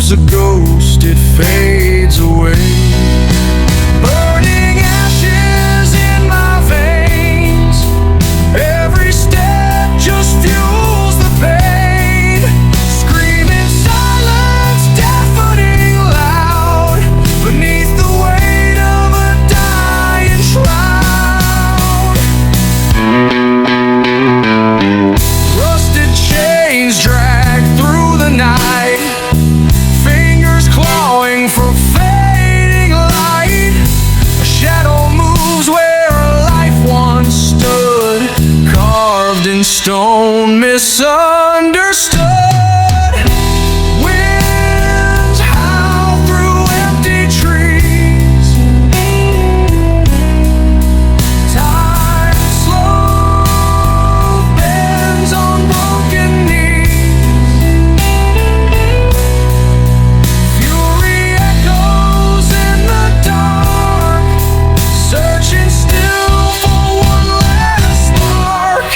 becomes a ghost, it fades away. Burning ashes in my veins, every step just fuels the pain. Screaming silence, deafening loud, beneath the weight of a dying shroud. Rusted chains drag through the night, fingers clawing for fading light. A shadow moves where a life once stood, carved in stone, misunderstood. Winds howl through empty trees, time slow bends on broken knees. Fury echoes in the dark, searching still for one last spark.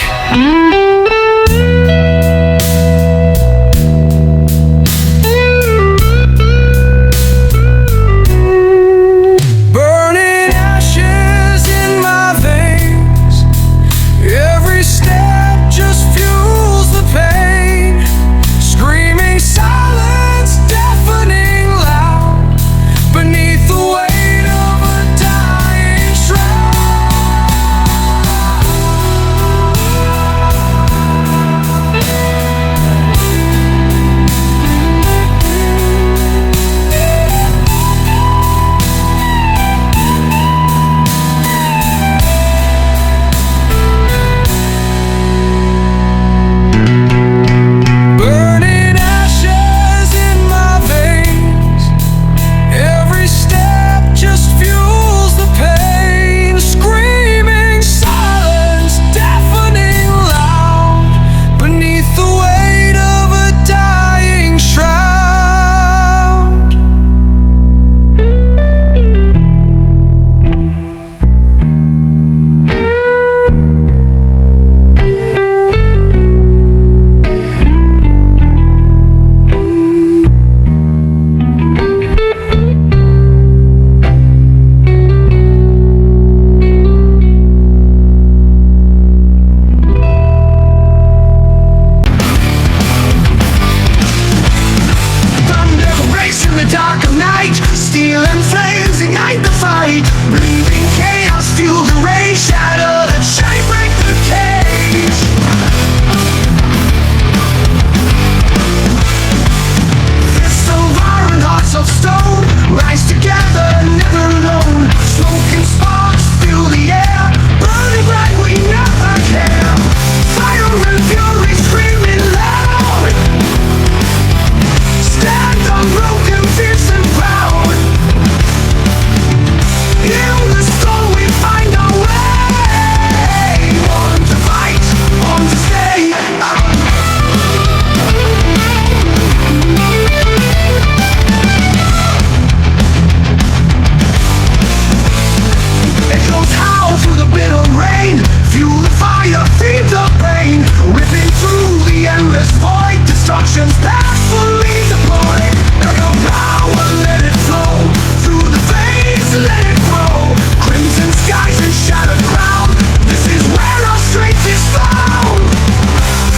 Burning ashes in my veins, every step just fuels the pain. Screaming silence, deafening loud, beneath the weight of a dying Burning ashes in my veins, every step just fuels the pain. Screaming silence, deafening loud, beneath the weight of a dying shroud. Thunder breaks in the dark of night, steel and flames ignite the fight. Breathing chaos, fuel the rage, shatter the chain, break the cage. Fists of iron, hearts of stone, rise together, never alone. Smoke and sparks fill the air, burning bright, we never care. Fire and fury screaming loud, stand unbroken, fierce and proud. In the storm we find our way, on to fight, on to stay. Echoes howl through the bitter rain, fuel the fire, feed the pain. Ripping through the endless void, destruction's past fully deployed. Echo power, let it flow through the veins, let it grow. Crimson skies and shattered ground, this is where our strength is found.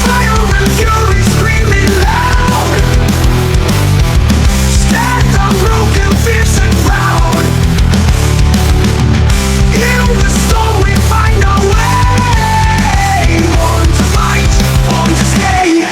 Fire and fury screaming loud, stand unbroken, fierce and proud. In the storm we find our way, on to fight, on to stay.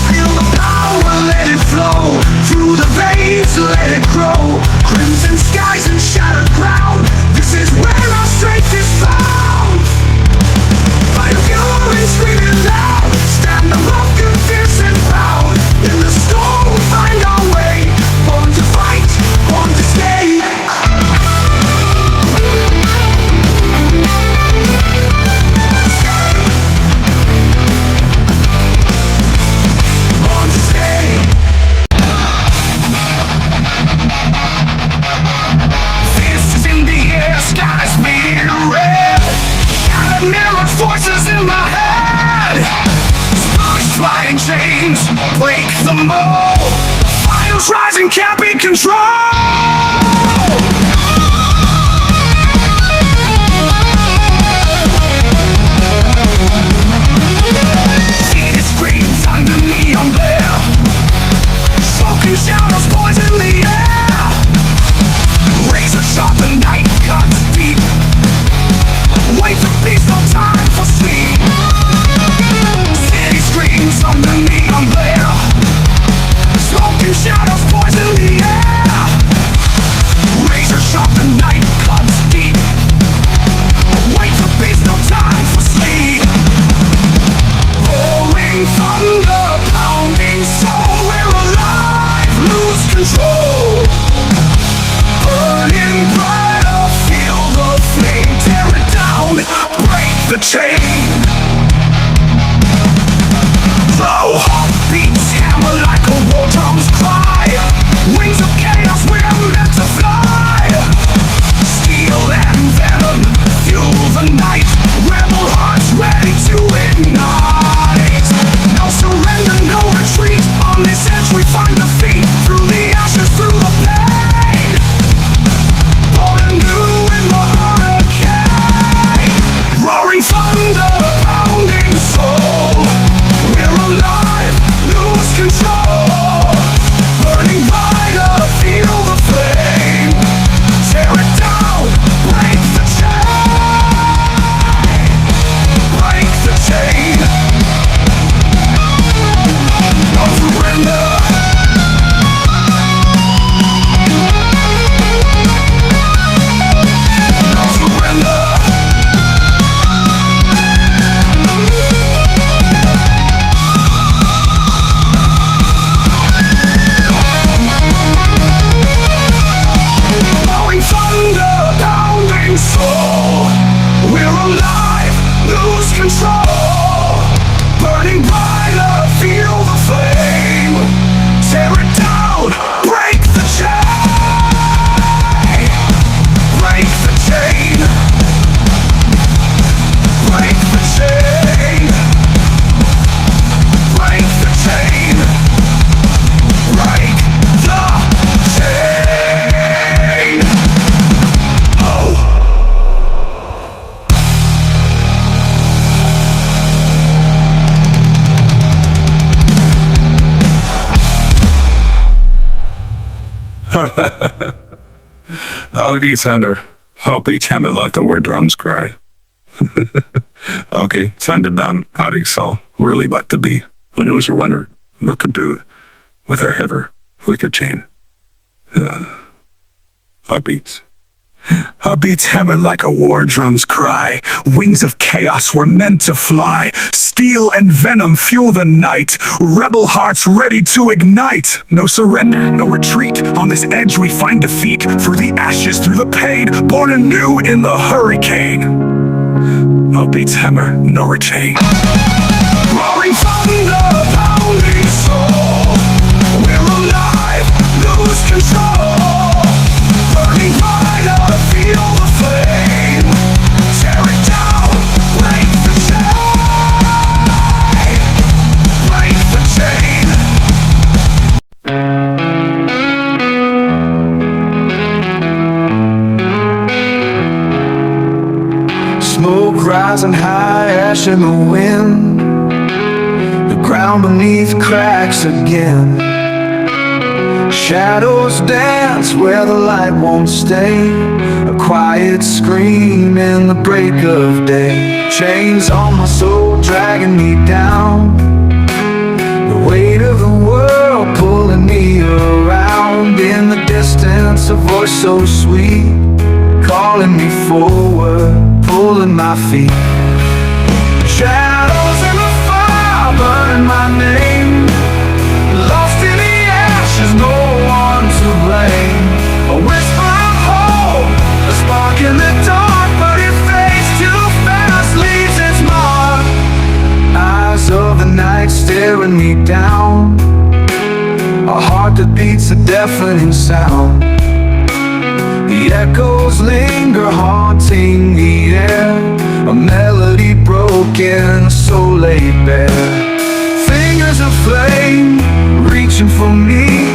Feel the power, let it flow through the veins, let it grow. Crimson skies and shattered ground, this is where our strength is found. Fight of fury screaming loud, stand unbroken, fierce and proud. In the storm we find our way, born to fight, born to stay. flames wake the mold. Fires rising, can't be controlled. See the screams under neon glare. Smoking shadows poison the air. Razor sharp and night cuts deep. Wait for peace, no time for sleep. City screams on the neon glare. Smoking shadows poison the air. Razor sharp and night cuts deep. Wait for peace, no time for sleep. Rolling thunder, pounding soul. We're alive, lose control. Burning brighter, feel the flame. Tear it down, break the chain. Though heartbeats hammer like a war drum's cry. Wings of chaos, we're meant to fly. Steel and venom, fuel the night. Rebel hearts ready to ignite. No surrender, no retreat. On this edge we find defeat. Through the ashes, through the pain. Born anew in the hurricane. Roaring thunder, pounding soul. We're alive, lose control. Burning brighter, feel the flame. Tear it down, break the chain. Break the chain. No surrender. No surrender. Blowing thunder, pounding soul. We're alive, lose control. Burning brighter, feel the flame. Tear it down, break the chain. Break the chain. Break the chain. Break the chain. Break the chain. Oh. I'll be thunder. I'll be hammer like the war drums cry. Okay, thunder down, howdy so. Really like to be. When it was a runner, what could do with her header, wicked chain. Heartbeats. Heartbeats hammer like a war drum's cry. Wings of chaos were meant to fly. Steel and venom fuel the night. Rebel hearts ready to ignite. No surrender, no retreat. On this edge we find defeat. Through the ashes, through the pain. Born anew in the hurricane. Heartbeats hammer, no retain. Roaring thunder, pounding soul. We're alive, lose control. Burning brighter, feel the flame. Tear it down, break the chain. Break the chain. Smoke rising high, ash in the wind. The ground beneath cracks again. Shadows dance where the light won't stay. A quiet scream in the break of day. Chains on my soul dragging me down. The weight of the world pulling me around. In the distance a voice so sweet, calling me forward, pulling my feet. Shadows in the fire burning my name. Lost in the ashes, no one to blame. A whisper of hope, a spark in the dark, but it fades too fast, leaves its mark. Eyes of the night staring me down. A heart that beats a deafening sound. The echoes linger, haunting the air. A melody broken, so laid bare. Fingers Fingers of flame reaching for me.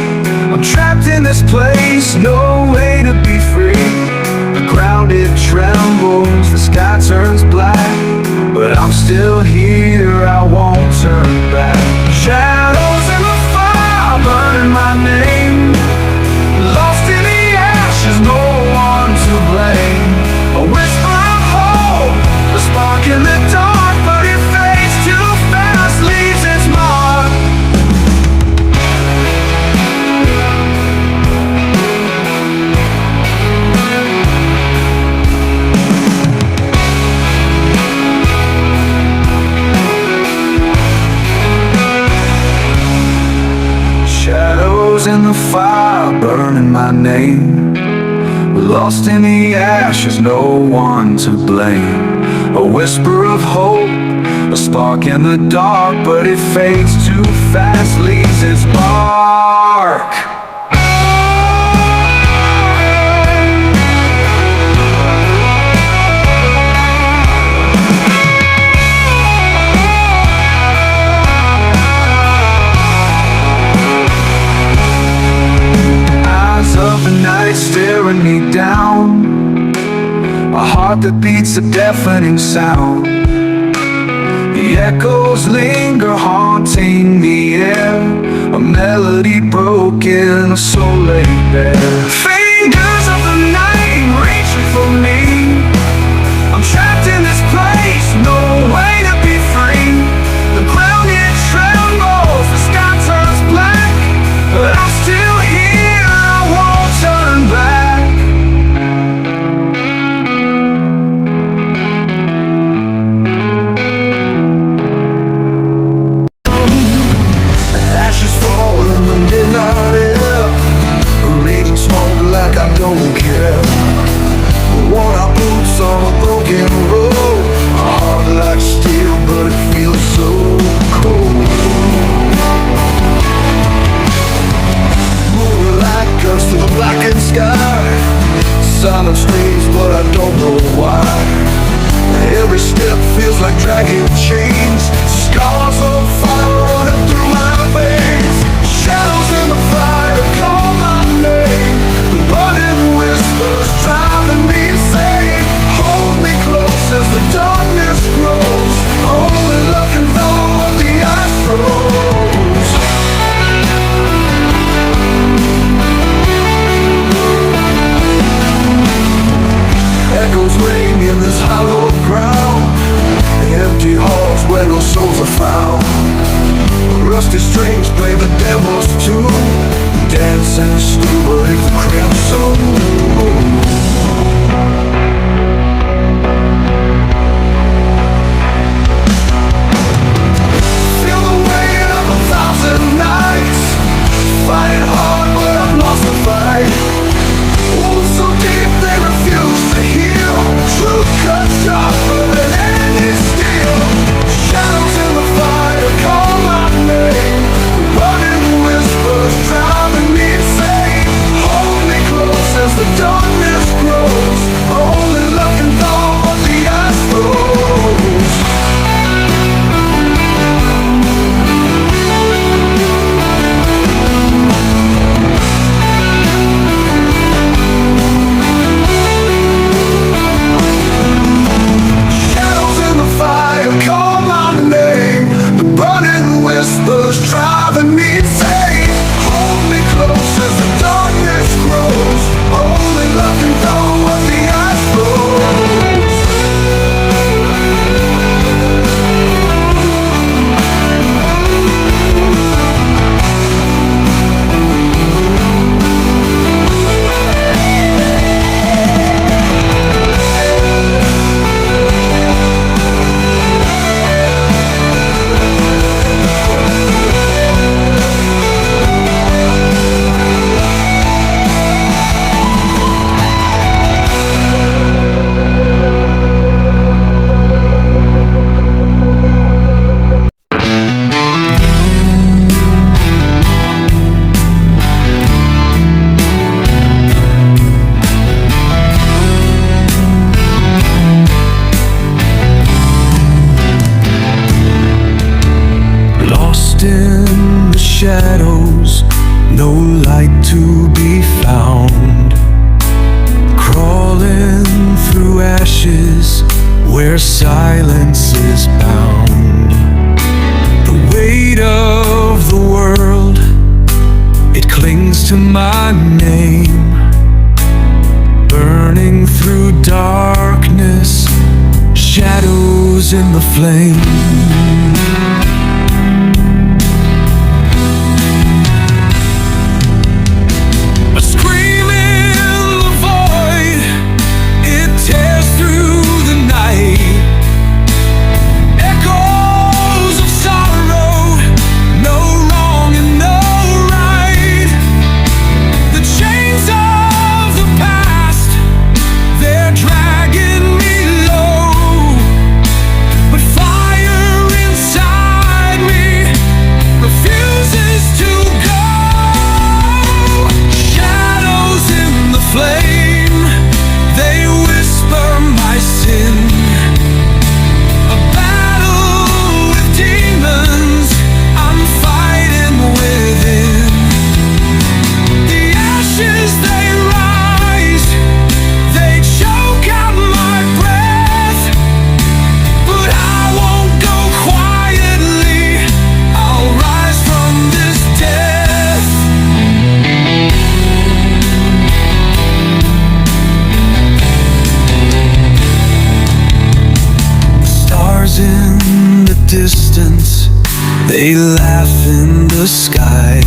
I'm trapped in this place, no way to be free. The ground it trembles, the sky turns black, but I'm still here, I won't turn back. Shadows in the fire burning my name, lost in the ashes, no one to blame. A whisper of hope, a spark in the dark, but it fades too fast, leaves its mark. Shadows in the fire burning my name, lost in the ashes, no one to blame. A whisper of hope, a spark in the dark, but it fades too fast, leaves its mark. Eyes of the night staring me down, a heart that beats a deafening sound. The echoes linger, haunting the air, a melody broken, a soul laid bare. Fingers of the night reaching for me. I'm trapped in this place, no way to be free. The ground it trembles, the sky turns black, but I'm still here, I won't turn back. Ashes fall in the midnight air, raging smoke like I don't care. Worn out boots on a broken road, a heart like steel but it feels so cold. Moonlight comes to the blackened sky, silence fades but I don't know why. Every step feels like dragging chains, scars of fire running through my veins. Shadows in the fire call my name, the burning whispers driving me insane. Hold me close as the darkness grows, only love can know what the ice froze. Echoes ring in this hollow ground, empty halls where no souls are found. Rusty strings play the devil's tune, dancing steward the crimson moon. Feel the weight of 1,000 nights, fighting hard but I've lost the fight. Wounds so deep they refuse to heal, truth cuts sharper than any steel. Shadows in the fire call my name, running whispers driving me insane. Hold me close as the dark bound, crawling through ashes where silence is bound. The weight of the world, it clings to my name, burning through darkness, shadows in the flame. Distance, they laugh in the sky,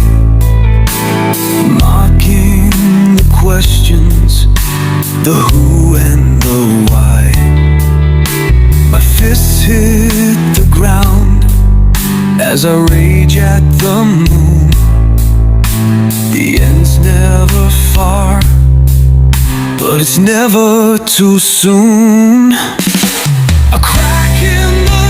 mocking the questions, the who and the why. My fists hit the ground as I rage at the moon. The end's never far, but it's never too soon. A crack in the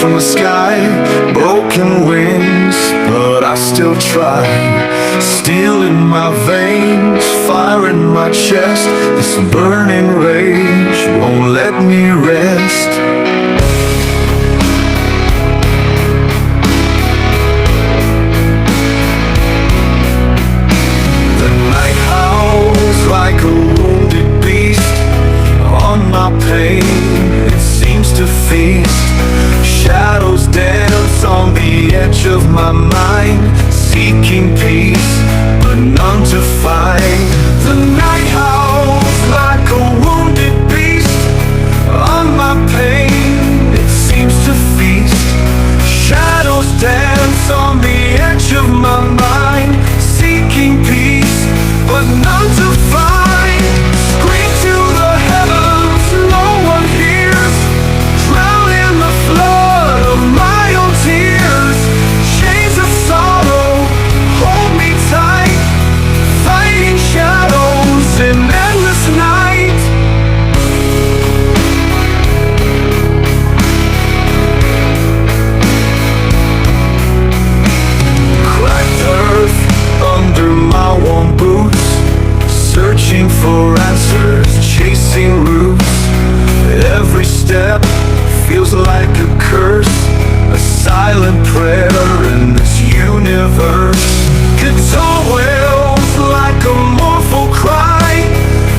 from the sky, broken wings, but I still try. Steel in my veins, fire in my chest. This burning rage won't let me rest. The night howls like a wounded beast on my pain, it seems to feast. Shadows dance on the edge of my mind, seeking peace, but none to find. The night howls like a searching for answers, chasing roots. Every step feels like a curse, a silent prayer in this universe. Guitar wails like a mournful cry,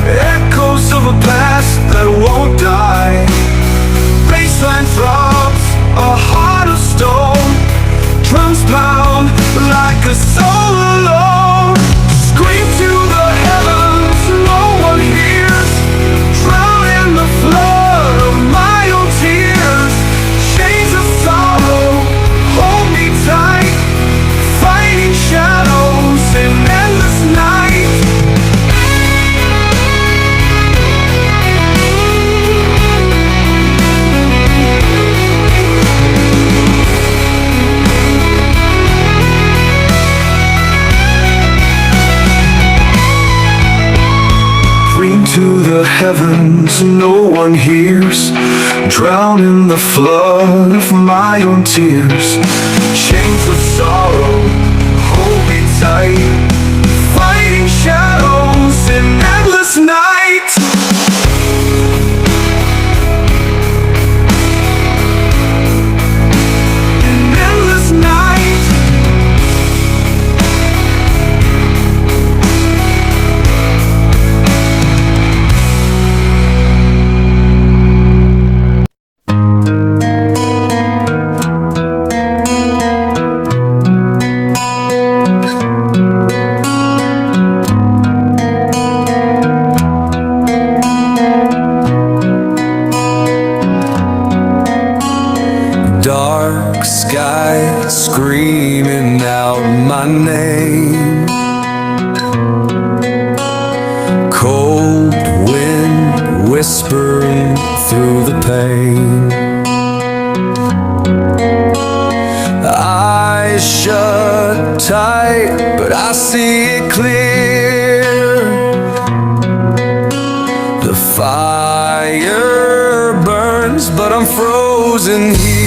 echoes of a past that won't die. Bassline throbs, a heart of stone, drums pound like a soul alone. Scream to the heavens, no one hears, drown in the flood of my own tears. Chains of sorrow, hold me tight, fighting shadows in endless night. To the heavens, no one hears, drown in the flood of my own tears. Chains of sorrow, hold me tight, fighting shadows in endless night. In endless night. Dark sky screaming out my name, cold wind whispering through the pain. Eyes shut tight, but I see it clear. The fire burns, but I'm frozen here.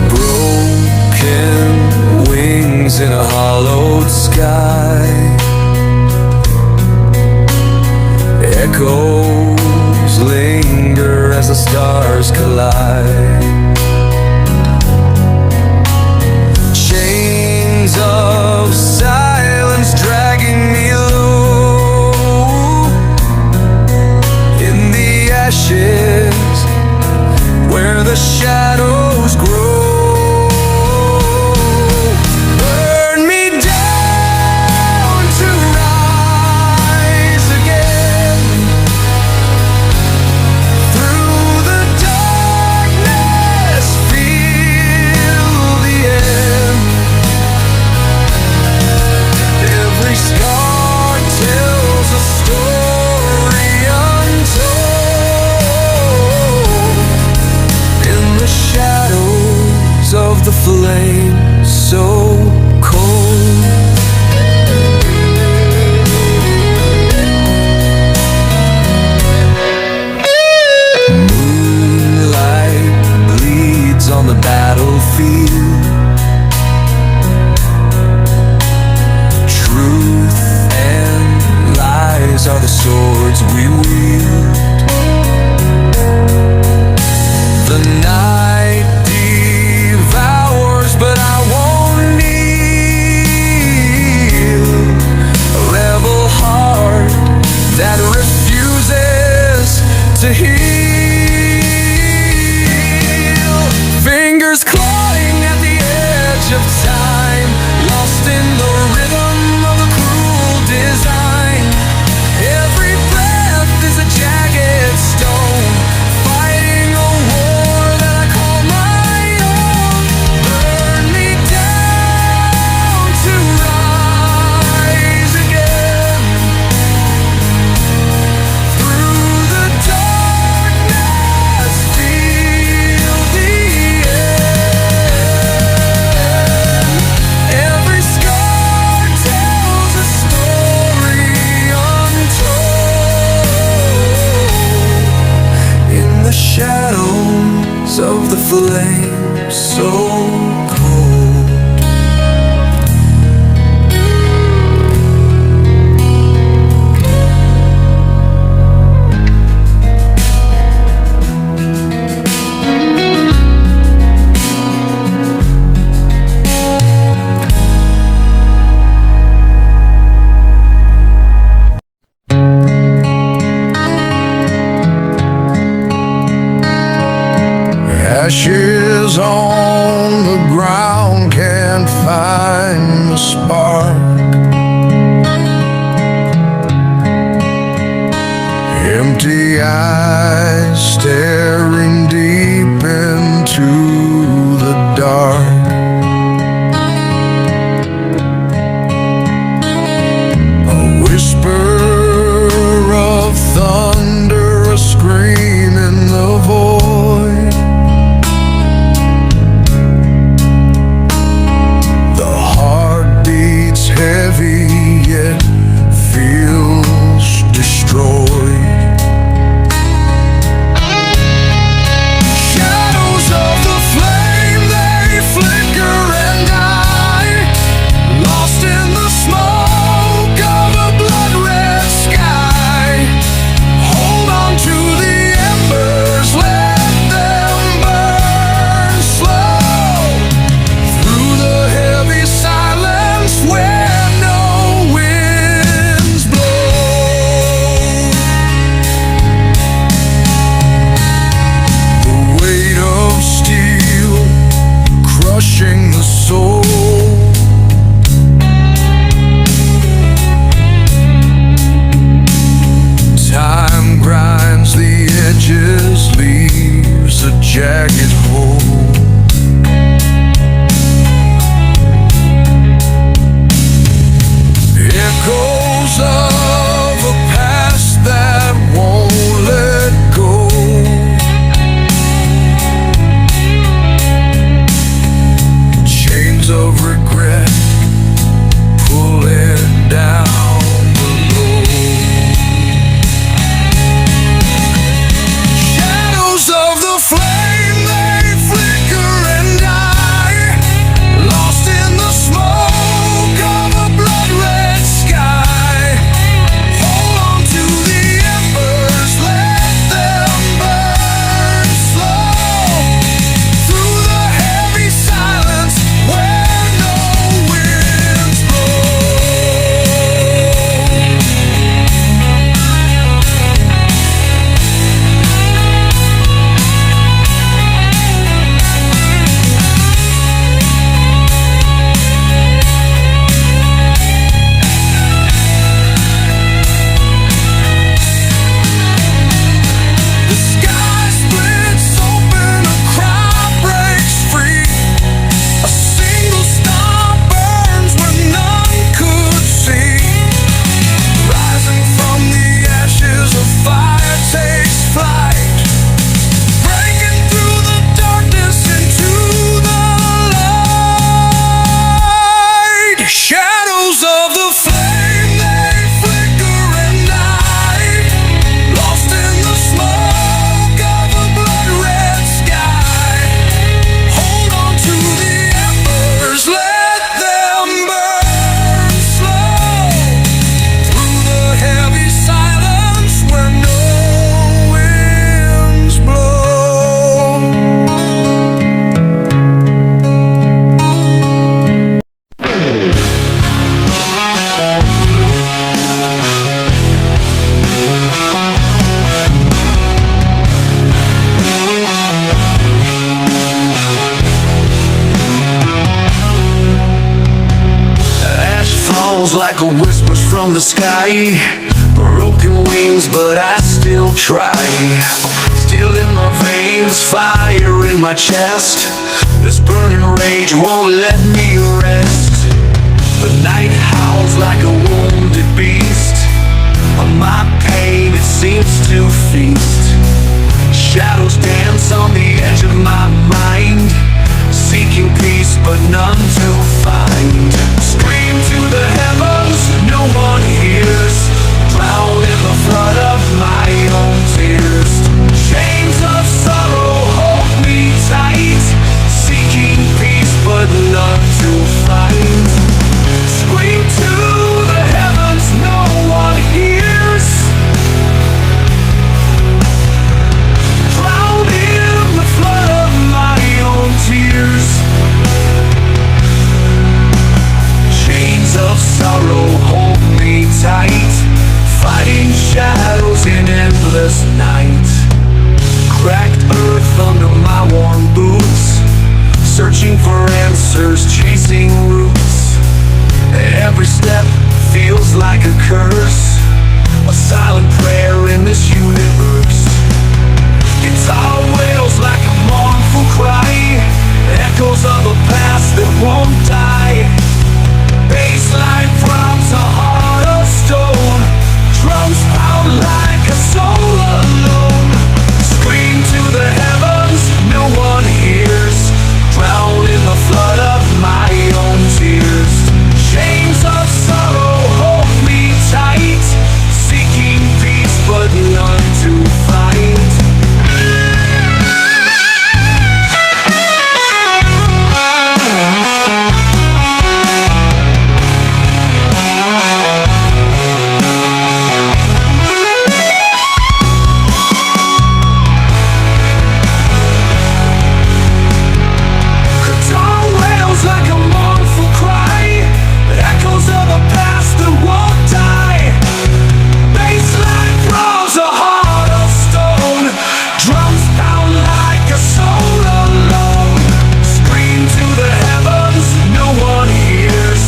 Broken wings in a hollowed sky, echoes linger as the stars collide. Chains of silence dragging me low, in the ashes where the shadows grow. Burn me down to rise again, through the darkness howls like a whispers from the sky. Broken wings, but I still try. Still in my veins, fire in my chest. This burning rage won't let me rest. The night howls like a wounded beast. On my pain it seems to feast. Shadows dance on the edge of my mind, seeking peace but none to find. Scream to the heavens, no one hears. Drown in the flood of my own tears. Chains of sorrow hold me tight, seeking peace but none to find. Scream to the heavens, no one hears. Drown in the flood of my own tears. Chains of sorrow hold me tight, fighting shadows in endless night. Cracked earth under my worn boots, searching for answers, chasing roots. Every step feels like a curse, a silent prayer in this universe. Guitar wails like a mournful cry, echoes of a past that won't die. Bassline throbs a heart of stone, drums pound like a soul alone. Scream to the heavens, no one hears. Drown in the flood of my own tears. Chains of sorrow hold me tight, seeking peace but none to find. Guitar wails like a mournful cry, echoes of a past that won't die. Bassline throws a heart of stone, drums pound like a soul alone. Scream to the heavens, no one hears.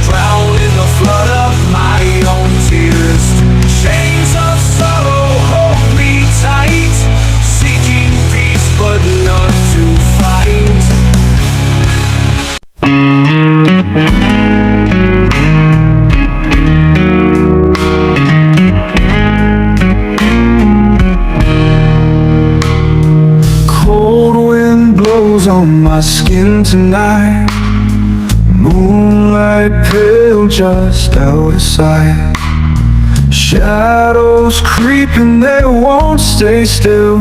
Drown in the flood of my own tears. Chains of sorrow hold me tight, seeking peace but none to find. Cold wind blows on my skin tonight. Moonlight pale just out of sight. Shadows creeping, they won't stay still.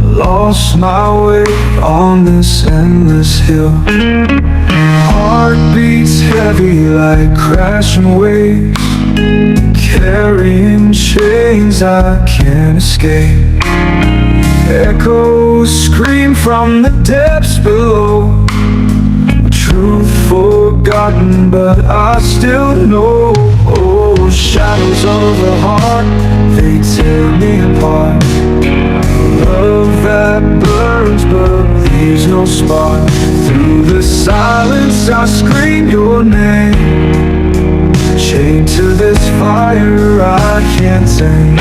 Lost my way on this endless hill. Heart beats heavy like crashing waves, carrying chains I can't escape. Echoes scream from the depths below, truth forgotten but I still know. Oh, shadows of the heart, they tear me apart. Love that burns but leaves no spark. Through the silence I scream your name, chained to this fire I can't tame.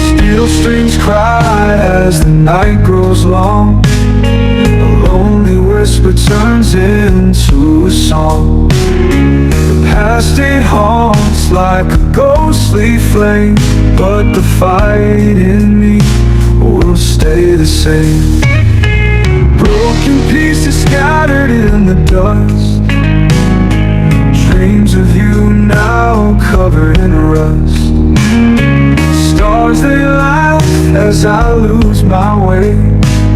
Steel strings cry as the night grows long. A lonely whisper turns into a song. The past it haunts like a ghostly flame, but the fight in me will stay the same. Broken pieces scattered in the dust, dreams of you now covered in rust. Stars they laugh as I lose my way,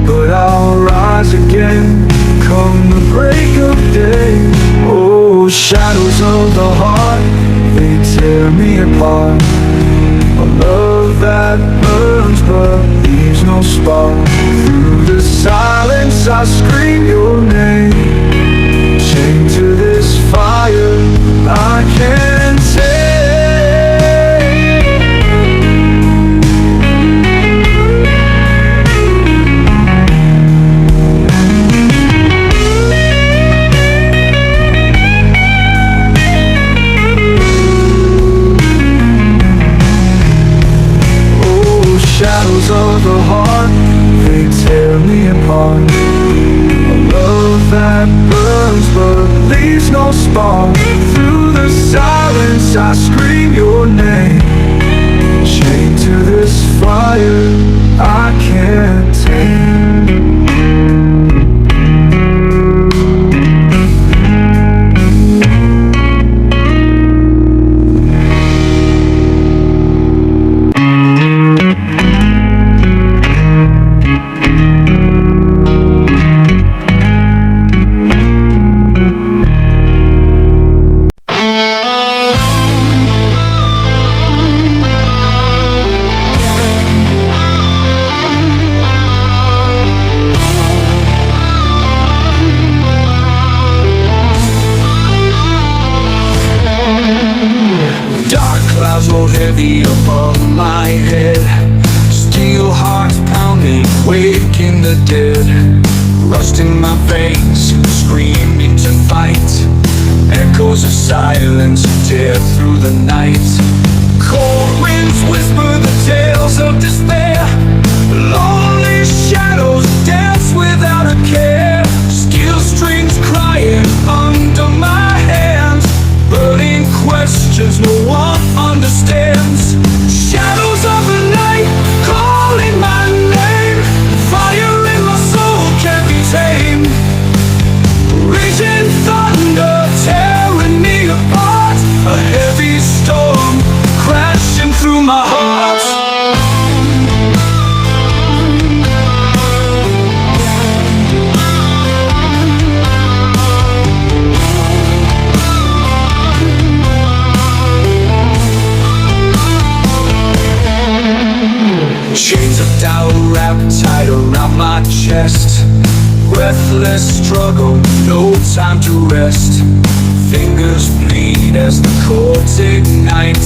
but I'll rise again come the break of day. Oh, shadows of the heart, they tear me apart. A love that burns but leaves no spark. Through the silence I scream your name, chained to this fire I can't take. for the heart, they tear me apart. A love that burns but leaves no spark. Through the silence I scream your name, chained to this fire I can't tame. Roll heavy above my head, steel hearts pounding, waking the dead. Rust in my veins, screaming to fight. Echoes of silence tear through the night. Cold winds whisper the tales of despair. Lonely shadows dance without a care. Steel strings crying under my hands. Burning questions no one understands. Shadows of the night calling my name. Fire in my soul can't be tamed. Raging thunder tearing me apart. A heavy storm crashing through my heart. Chains of doubt wrapped tight around my chest. Breathless struggle, no time to rest. Fingers bleed as the chords ignite.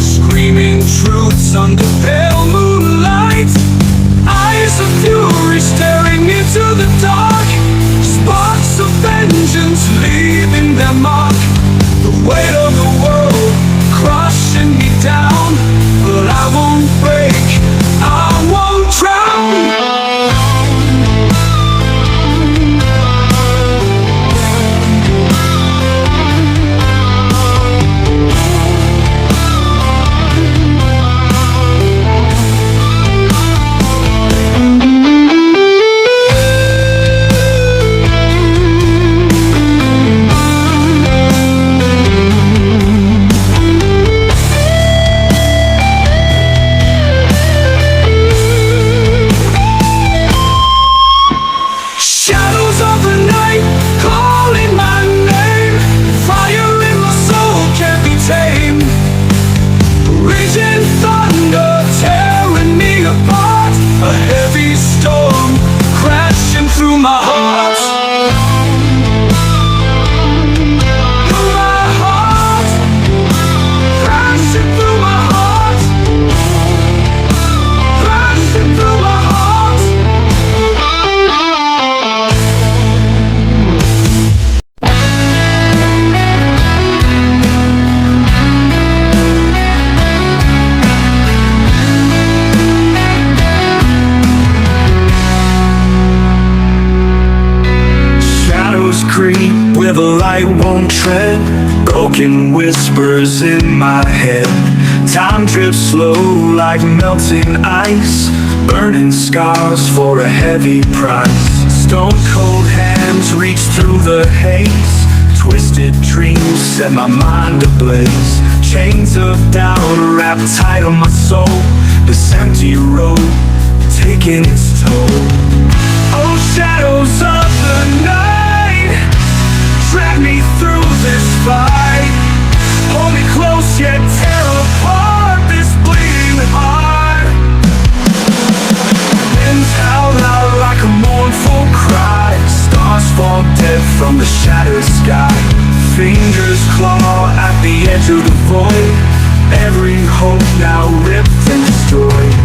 Screaming truths under pale moonlight. Eyes of fury staring into the dark. Sparks of vengeance leaving their mark. The weight of the world crushing me down. But I won't break, I won't drown. Where the light won't tread. Broken whispers in my head. Time drips slow like melting ice. Burning scars for a heavy price. Stone cold hands reach through the haze. Twisted dreams set my mind ablaze. Chains of doubt wrapped tight on my soul. This empty road taking its toll. Oh, shadows of the night, drag me through this fight. Hold me close yet tear apart this bleeding heart. Winds howl out like a mournful cry. Stars fall dead from the shattered sky. Fingers claw at the edge of the void. Every hope now ripped and destroyed.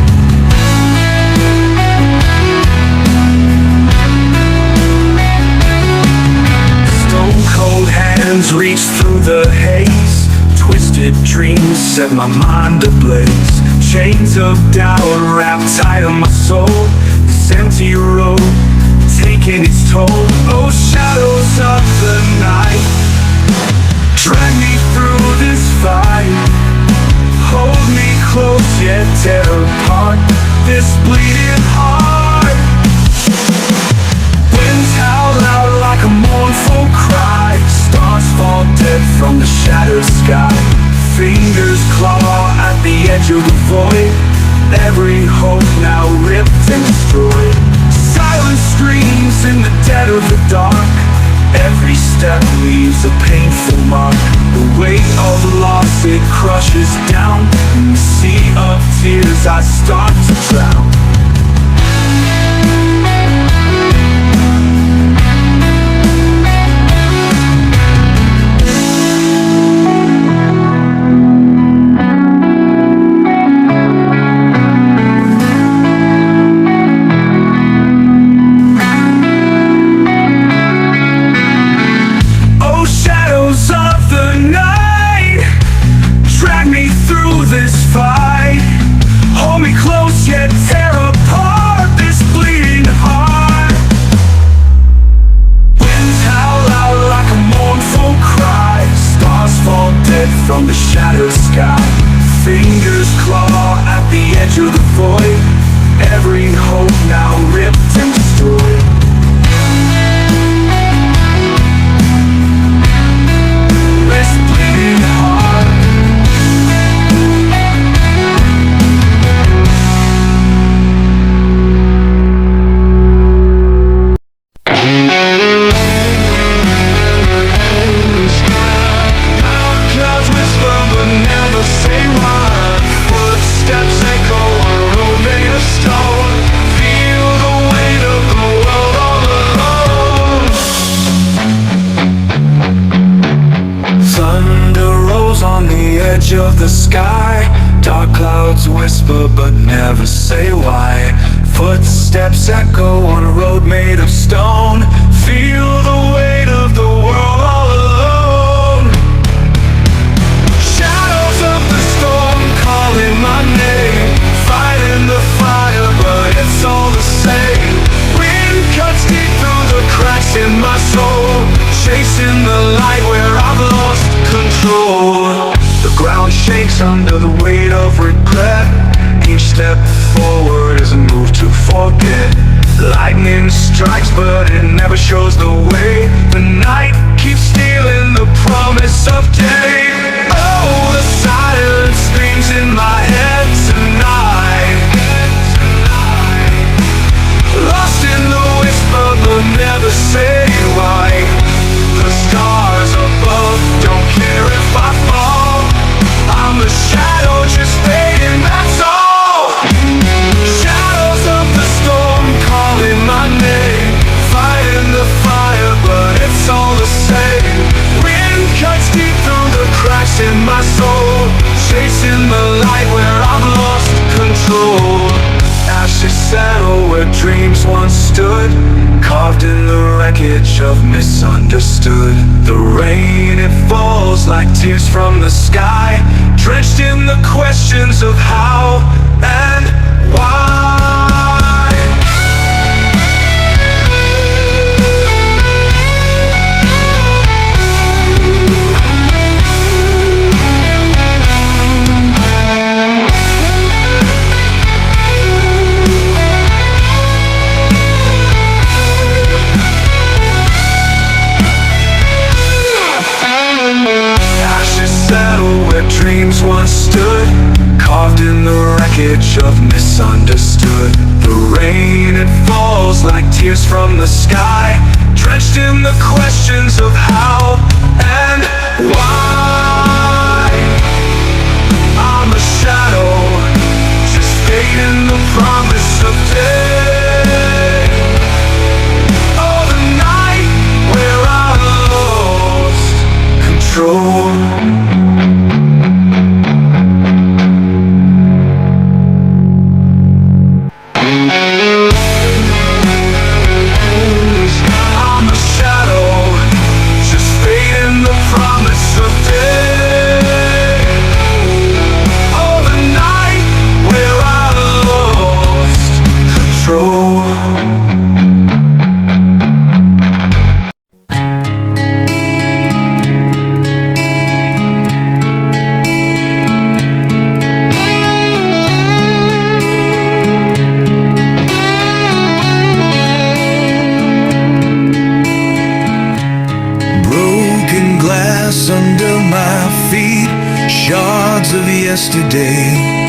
Cold hands reach through the haze. Twisted dreams set my mind ablaze. Chains of doubt wrapped tight on my soul. This empty road taking its toll. Oh, shadows of the night, drag me through this fight. Hold me close yet tear apart this bleeding heart. Winds howl out like a mournful cry. Stars fall dead from the shattered sky. Fingers claw at the edge of the void. Every hope now ripped and destroyed. Silence screams in the dead of the dark. Every step leaves a painful mark. The weight of loss, it crushes down. In the sea of tears I start to drown. From the shattered sky, fingers claw at the edge of the void. Every hope now ripped and destroyed. This bleeding heart. Of the sky, dark clouds whisper but never say why. Footsteps echo on a road made of stone. Feel the weight of the world all alone. Shadows of the storm calling my name. Fighting the fire but it's all the same. Wind cuts deep through the cracks in my soul. Chasing the light where I've lost control. The ground shakes under the weight of regret. Each step forward is a move to forget. Lightning strikes but it never shows the way. The night keeps stealing the promise of day. Oh, the silence screams in my head tonight. Lost in the whisper but never say why. The stars above don't care if I fall. I'm a shadow just fading, that's all. Shadows of the storm calling my name. Fighting the fire but it's all the same. Wind cuts deep through the cracks in my soul. Chasing the light where I've lost control. Ashes settle where dreams once stood. Carved in the wreckage of misunderstood. The rain, it falls like tears from the sky. Drenched in the questions of how and why. Where dreams once stood, carved in the wreckage of misunderstood. The rain, it falls like tears from the sky. Drenched in the questions of how and why. I'm a shadow, just fading the promise of day. Oh, the night where I lost control. Promise of day. Oh, the night control. Broken glass under my feet, shards of yesterday.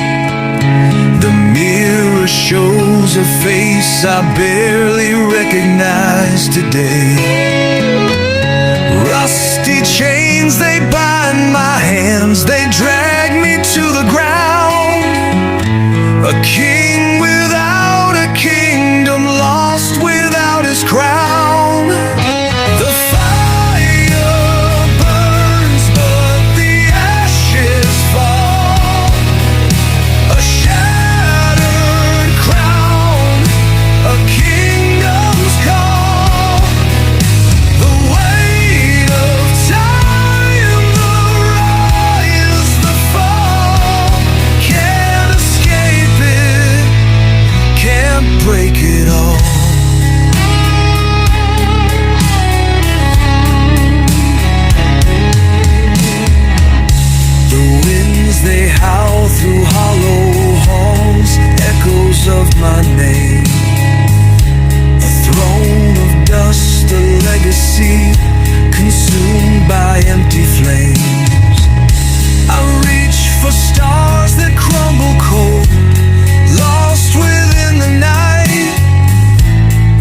The mirror shows a face I barely recognize today. Rusty chains, they bind my hands, they drag me to the ground. A king without a kingdom, lost without his crown. The fire burns, but the ashes fall. A shattered crown, a kingdom's call. The weight of time, the rise, the fall. Can't escape it, can't break it all. The winds, they howl through hollow halls, echoes of my name. A throne of dust, a legacy, consumed by empty flames. I reach for stars that crumble cold, lost within the night.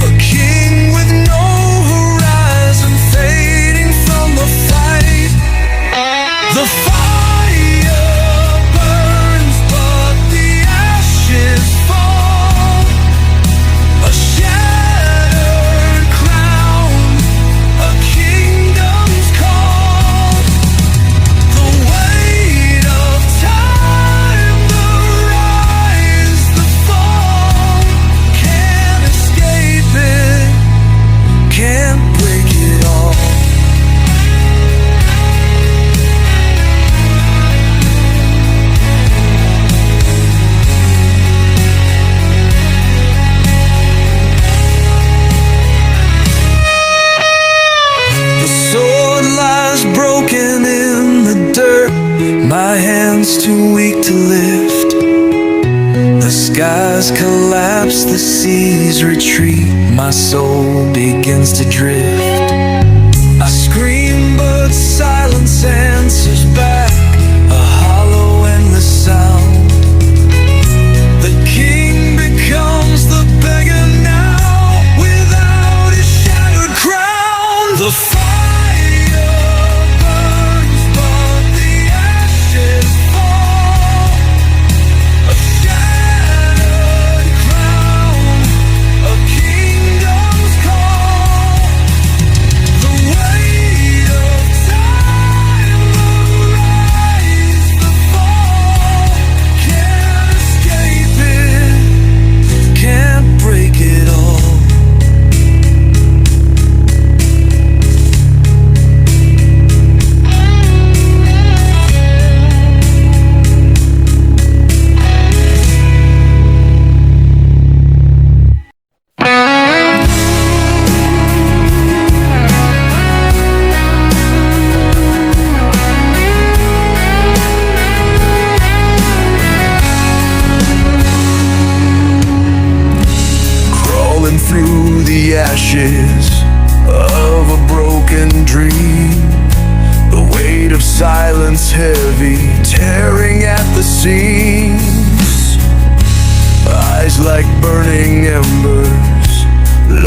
A king with no horizon, fading from the fight. The fire burns, but the ashes fall. A shattered crown, a kingdom's call. The weight of time, the rise, the fall. Can't escape it, can't break it all. The sword lies broken in the dirt, my hands too weak to lift. The skies collapse, the seas retreat, my soul begins to drift. I scream but silence answers back, a hollow endless sound. The king becomes the beggar now, without his shattered crown. The fire burns, but the ashes fall. A shattered crown, a kingdom's call. The weight of time, the rise, the fall. Can't escape it, can't break it all. Crawling through the ashes of a broken dream. The weight of silence heavy, tearing at the seams. Eyes like burning embers,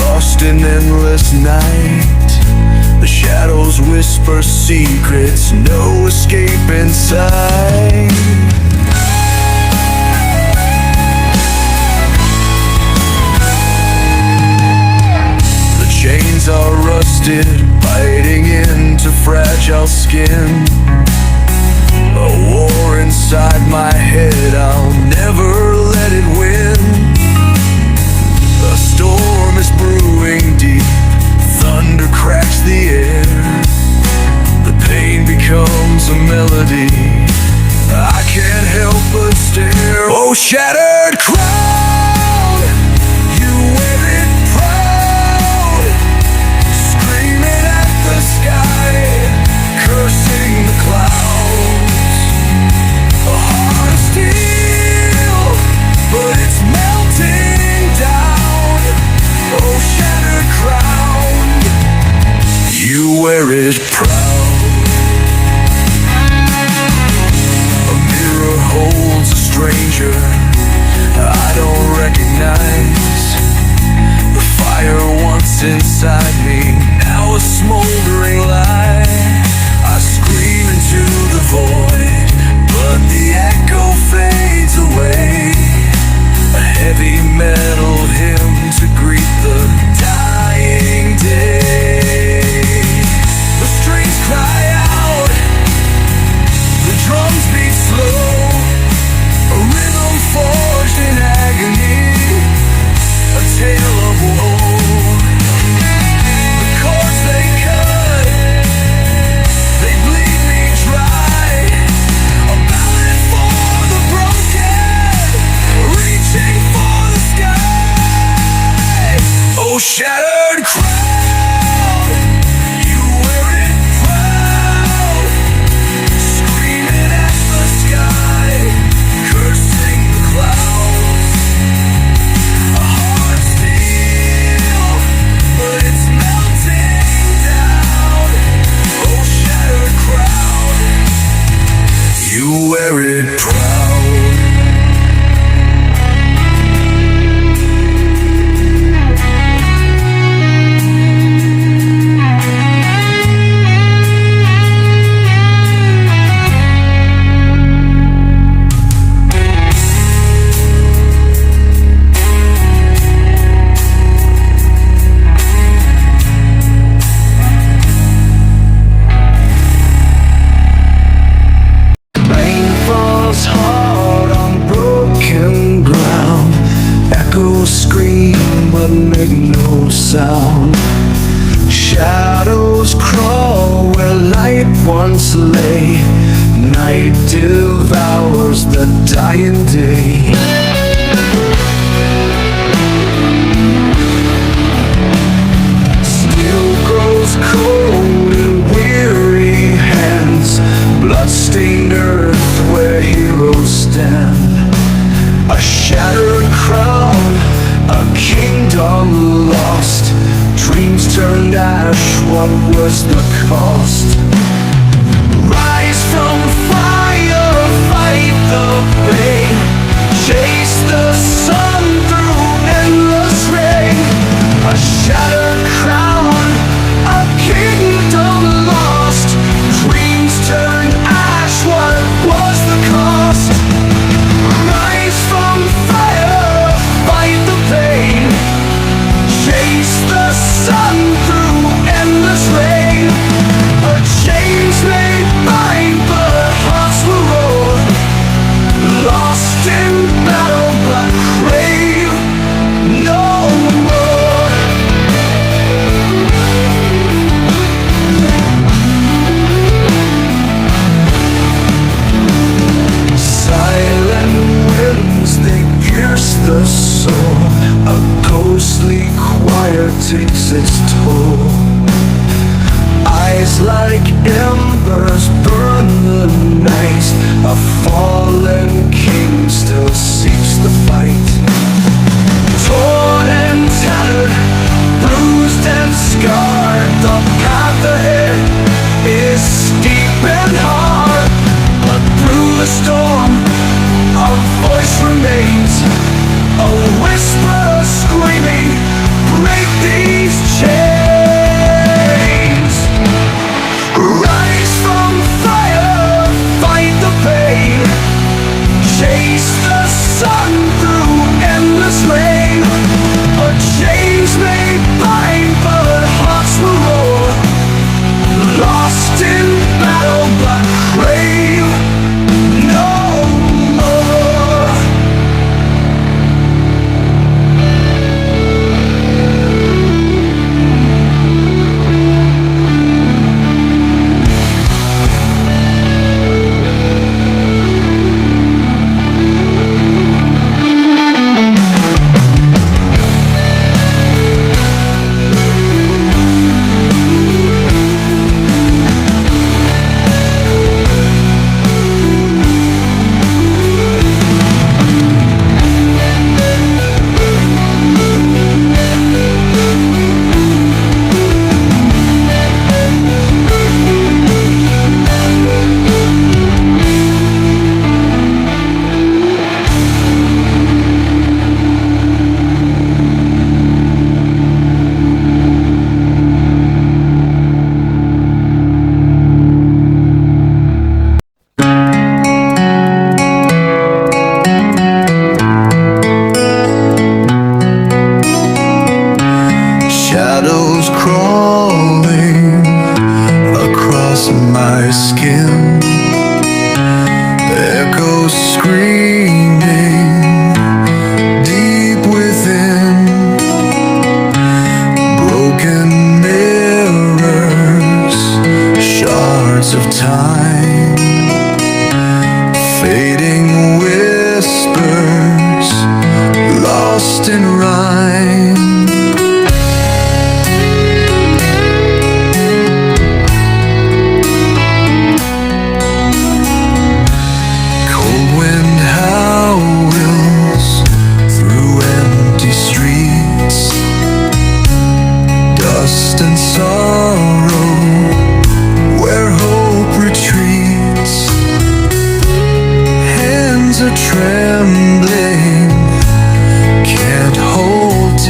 lost in endless night. The shadows whisper secrets, no escape in sight. The chains are rusted, biting into fragile skin. A war inside my head, I'll never let it win. A storm is brewing deep, thunder cracks the air. The pain becomes a melody, I can't help but stare. Oh, shattered crown, you shattered crown, you wear it proud, screaming at the sky, cursing the clouds. A heart steel, but it's melting down. Oh, shattered crown, you wear it proud. Rain falls hard on broken ground. Echoes scream but make no sound. Shadows crawl where light once lay. Night devours the dying day. Steel grows cold in weary hands. Bloodstained earth where heroes stand. A shattered crown, a kingdom lost. Dreams turned ash, what was the cost? Rise from fire, fight the pain. Chase the sun through endless rain. A shattered crown, a kingdom lost. Dreams turned ash, what was the cost? Rise from fire, fight the pain. Chase the sun through endless rain. A chains may bind, but hearts will roar. Lost in battle, but crave no more. Silent winds, they pierce the soul. A ghostly choir takes its toll. Eyes like embers burn the night. A fallen king still seeks the fight. Torn and tattered, bruised and scarred, the path ahead is steep and hard. But through the storm, our voice remains, a whisper screaming, break these chains. Rise from fire, fight the pain. Chase the sun through endless rain. Our chains may bind, but hearts will roar. Lost in battle, but crave no more. Shadows crawling across my skin. Echoes screaming deep within. Broken mirrors, shards of time. Fading whispers, lost in rhyme.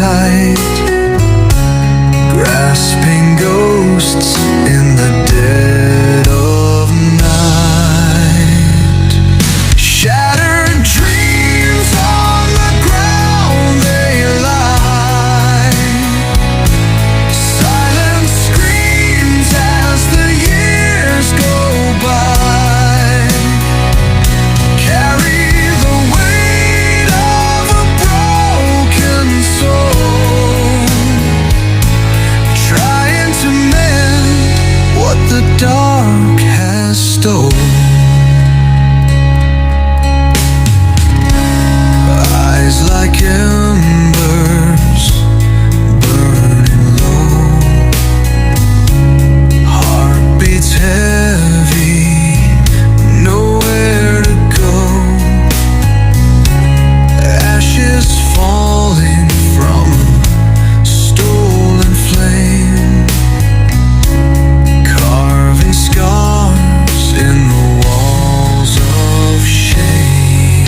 light, grasping ghosts in the dead of night. Shattered dreams on the ground they lie. Silent screams as the years go by. Carry the weight of a broken soul, trying to mend what the dark has stolen. Eyes like embers burning low, heartbeats heavy, nowhere to go. Ashes falling from a stolen flame, carving scars in the walls of shame.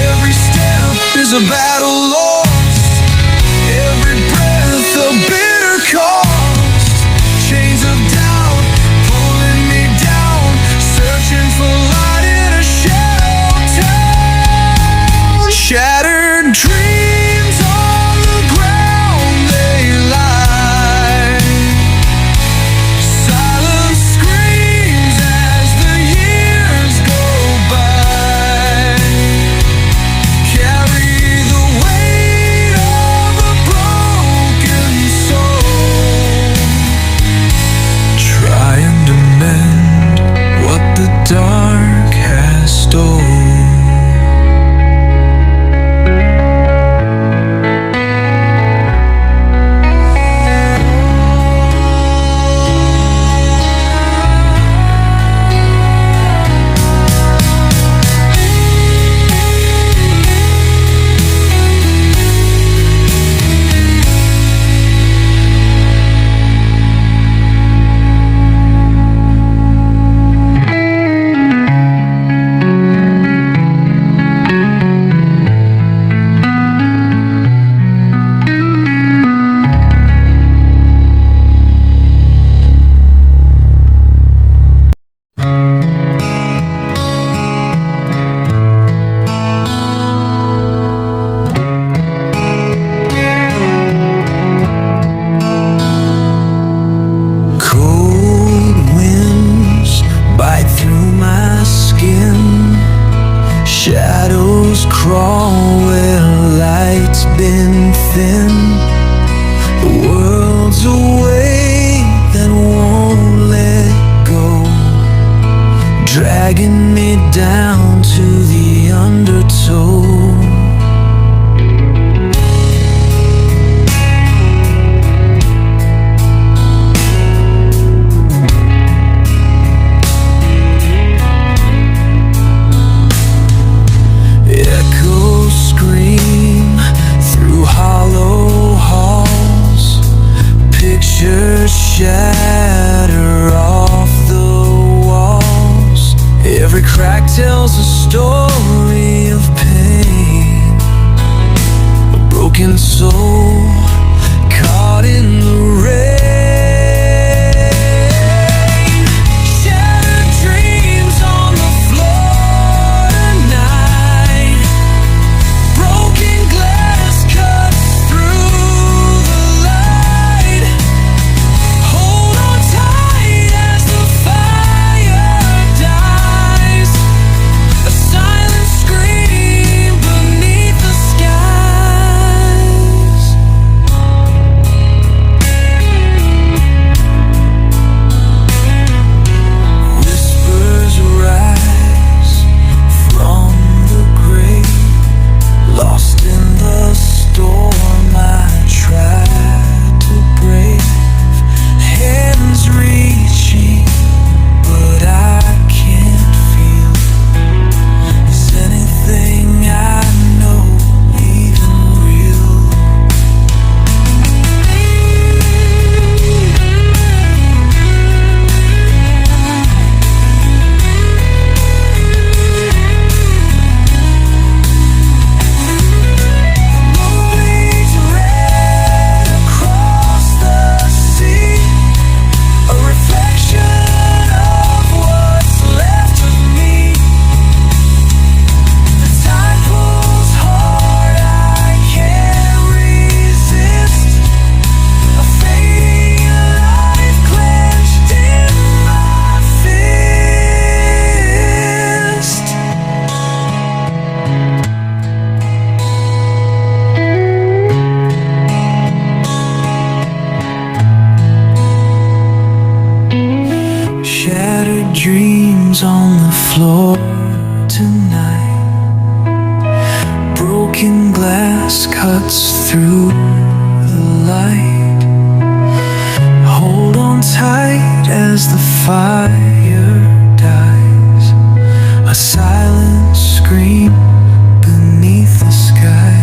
Every step is a battle lost, every breath a bitter cost. Chains of doubt pulling me down, searching for light in a shadow town. Shattered dreams on the ground they lie. Silent screams as the years go by. Carry the weight of a broken soul, trying to mend what the dark has stolen. Cold winds bite through my skin, shadows crawl where light's been thin. The world's a weight that won't let go, dragging me down to the undertow. Echoes scream through hollow halls, pictures shatter off the walls. Every crack tells a story of pain. floor tonight. Broken glass cuts through the light. Hold on tight as the fire dies. A silent scream beneath the skies.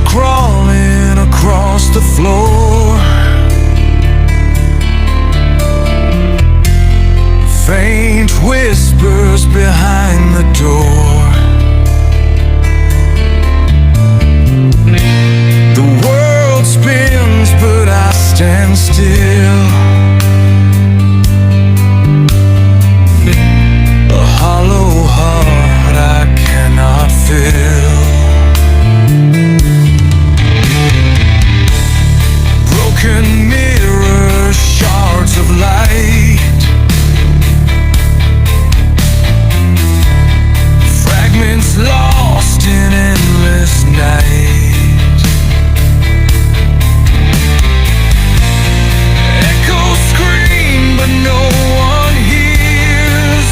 Crawling across the floor, faint whispers behind the door. The world spins, but I stand still. A hollow heart I cannot fill. Broken mirrors, shards of light, fragments lost in endless night. Echoes scream, but no one hears.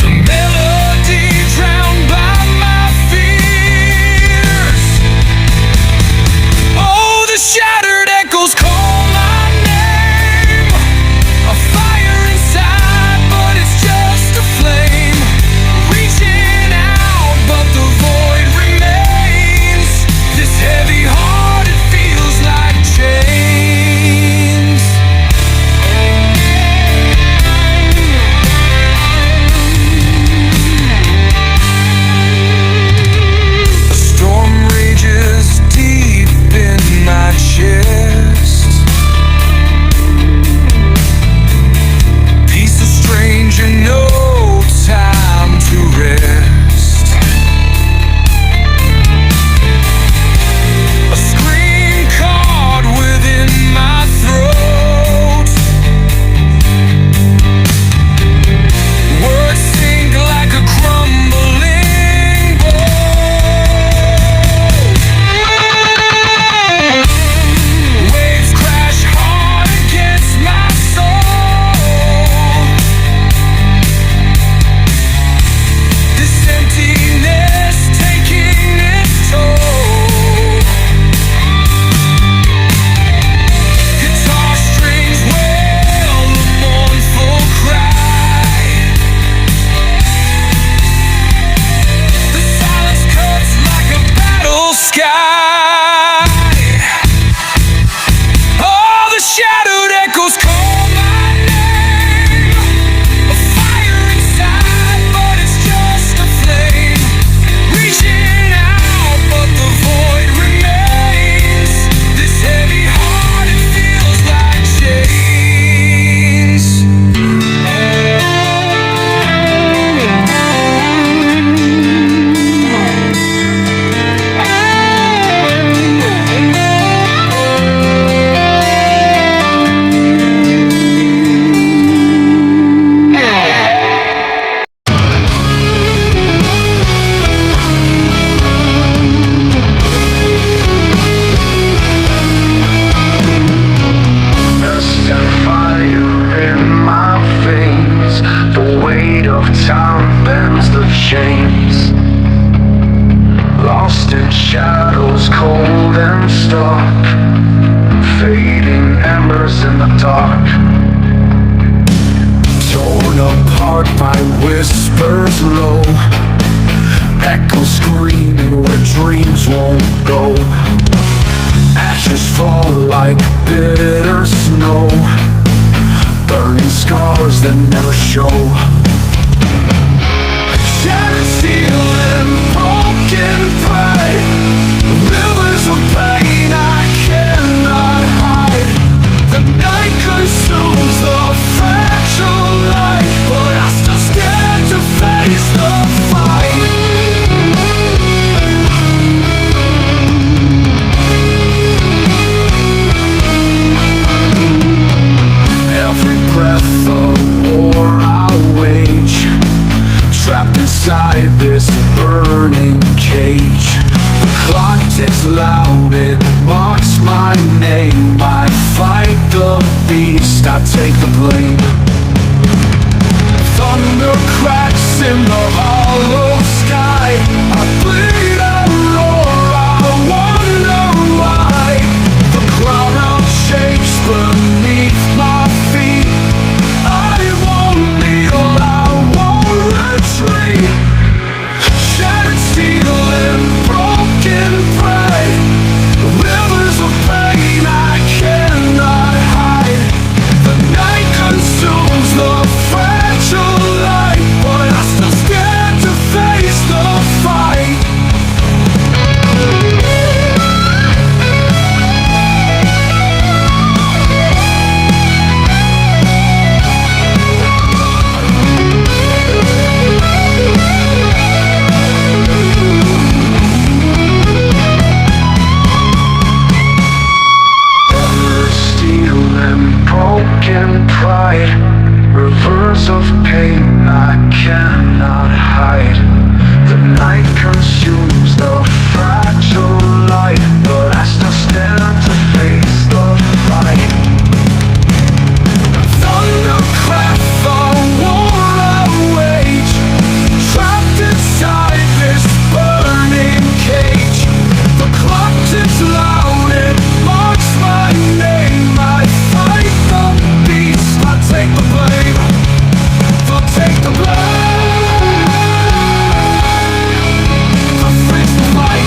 The melody drowned by my fears. Oh, the shattered echoes call my name. A fire inside, but it's just a flame. Reaching out, but the void remains. This heavy heart, it feels like chains. A storm rages deep in my chest. Peace is strange and no time to rest. A scream caught within my throat. Words sink like a crumbling boat. Waves crash hard against my soul. This emptiness taking its toll. Guitar strings wail a mournful cry. The silence cuts like a battle sky. All the shattered echoes call my name. A fire inside, but it's just a flame. Reaching out, but the void remains. This heavy heart, it feels like chains. Dust and fire in my veins. The weight of time bends the chains. Lost in shadows, cold and stark. Fading embers in the dark. Torn apart by whispers low, echoes screaming where dreams won't go. Ashes fall like bitter snow, burning scars that never show. Shattered steel and broken pride, rivers of pain I cannot hide. The night consumes the flame. Every breath of war I wage, trapped inside this burning cage. The clock ticks loud, it marks my name. I fight the beast, I take the blame. Thunder cracks in the hollow sky. I bleed and roar, I wonder why. The ground shakes beneath my feet. I won't kneel, I won't retreat. Shattered steel and broken pride, rivers of pain I cannot hide. The night consumes the fragile light, but I still stand to face the fight. Steel and broken pride, rivers of pain I cannot hide. The night consumes the fragile light, but I still stand to face the fight. Thunder crash, the war I wage, trapped inside this burning cage. The clock ticks loud, it marks my name. I fight the beast, I take the blame. They'll take the blame. The face will fight.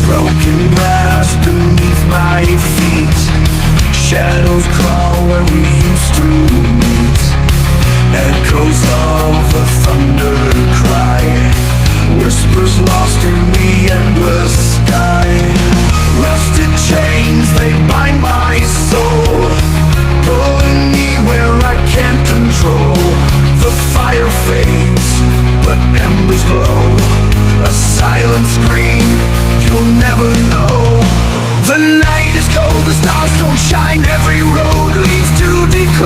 Broken glass beneath my feet, shadows crawl where we used to meet. Echoes of a thunder cry, whispers lost in the endless sky. Rusted chains, they bind my soul, pulling me where I can't control. The fire fades, but embers glow. A silent scream you'll never know. The night is cold, the stars don't shine. Every road leads to decline.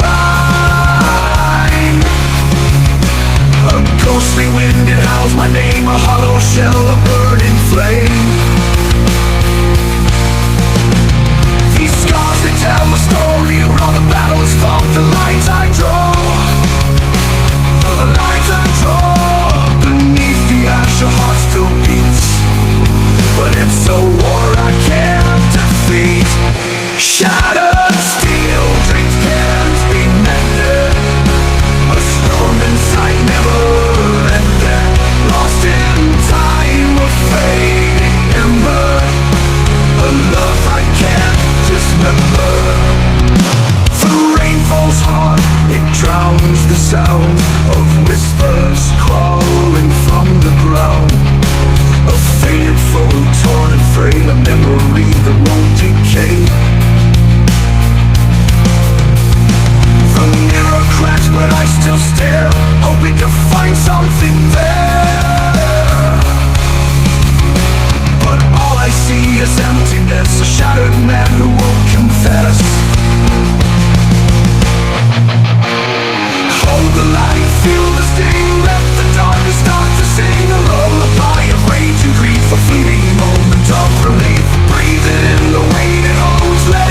A ghostly wind, it howls my name. A hollow shell, a burning flame. These scars, they tell a story of all the battles fought. The lines I draw, the lines I draw. Beneath the ash, a heart still beats, but it's a war I can't defeat. Shattered steel, dreams can't be mended. A storm inside never ended. Lost in time, a fading ember. A love I can't dismember. The rain falls hard, it drowns the sound of whispers crawling from the ground. A faded photo, torn and frayed, a memory that won't decay. The mirror cracks, but I still stare, hoping to find something there. But all I see is emptiness, a shattered man who won't confess. Hold the line, feel the sting, let the darkness start to sing. A lullaby of rage and grief, a fleeting moment of relief. Breathe it in the weight and always let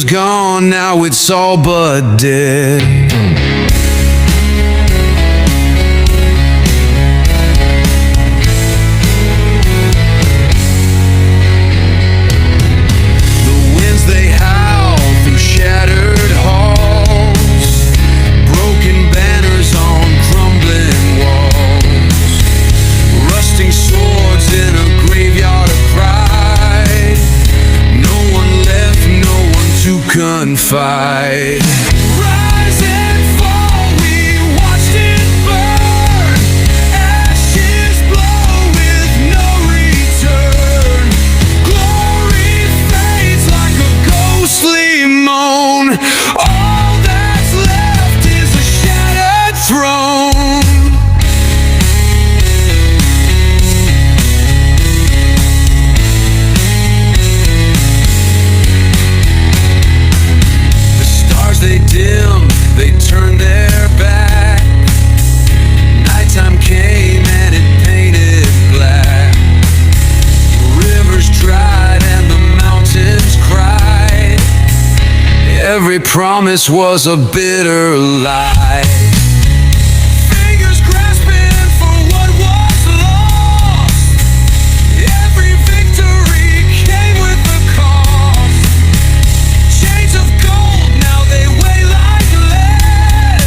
gone, now it's all but dead. Shattered halls, broken banners on crumbling walls, rusting swords in a graveyard of pride. No one left, no one to confide. Rise and fall, we watched it burn. Ashes blow with no return. Glory fades like a ghostly moan. All that's left is a shattered throne. The stars they dim, they turn their back. Nighttime came and it painted black. Rivers dried and the mountains cried. Every promise was a bitter lie. Fingers grasping for what was lost. Every victory came with a cost. Chains of gold, now they weigh like lead.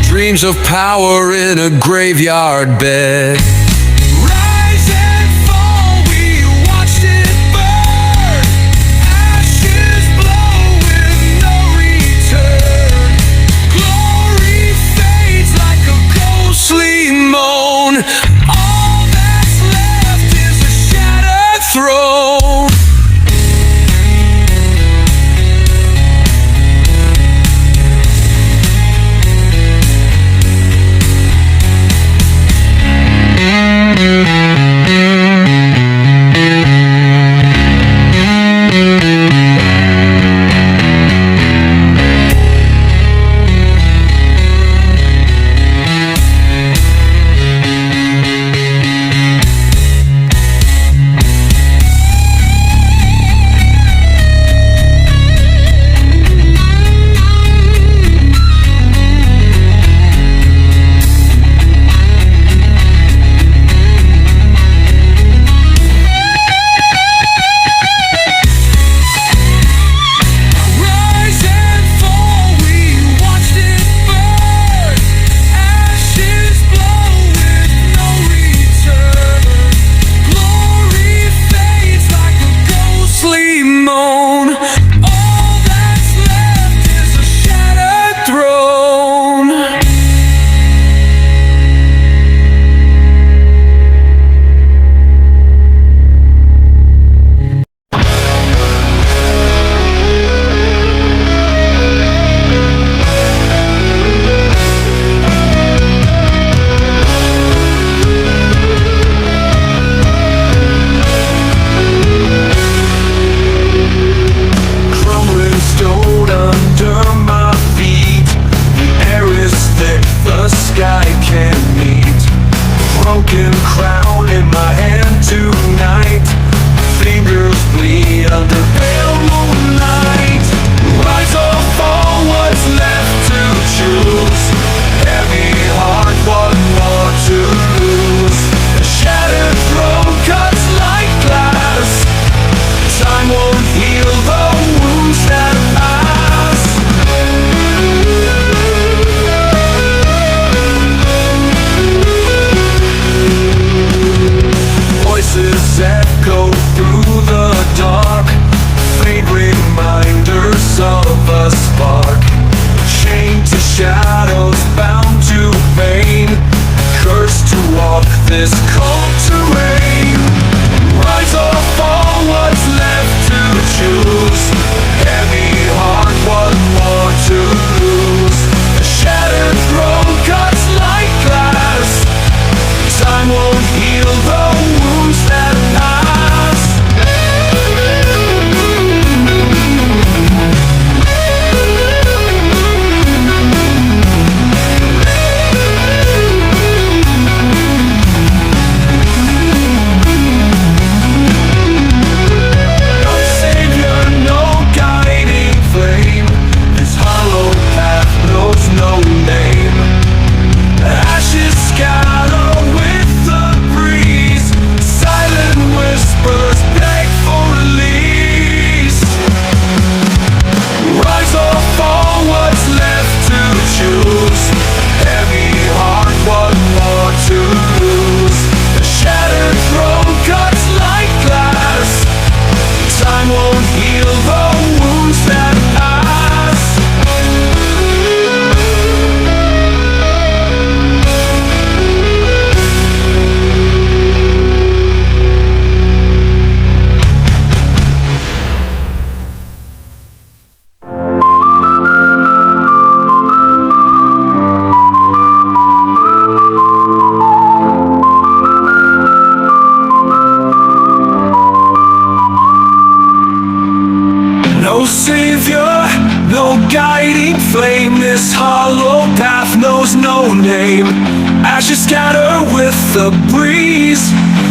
Dreams of power in a graveyard bed. Rise and fall, we watched it burn. Ashes blow with no return. Glory fades like a ghostly moan. All that's left is a shattered throne. Rise and fall, we watched it burn. Ashes blow with no return. Glory fades like a ghostly moan. All that's left is a shattered throne. Crumbling stone under my feet. The air is thick, the sky can't meet. Broken crown in my hand tonight. Fingers bleed under pale moonlight. Rise or fall, what's left to choose? Heavy heart, one more to lose. A shattered throne cuts like glass. Time won't heal the wounds that pass. Voices echo through the dark. Faint reminders of a spark. Chained to shadows, bound to pain. Cursed to walk this cold terrain. Rise or fall, what's left to choose? Heavy heart, one more to lose. A shattered throne cuts like glass. Time won't heal the wounds that pass. guiding flame. This hollow path knows no name. Ashes scatter with the breeze.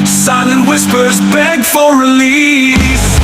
Silent whispers beg for release.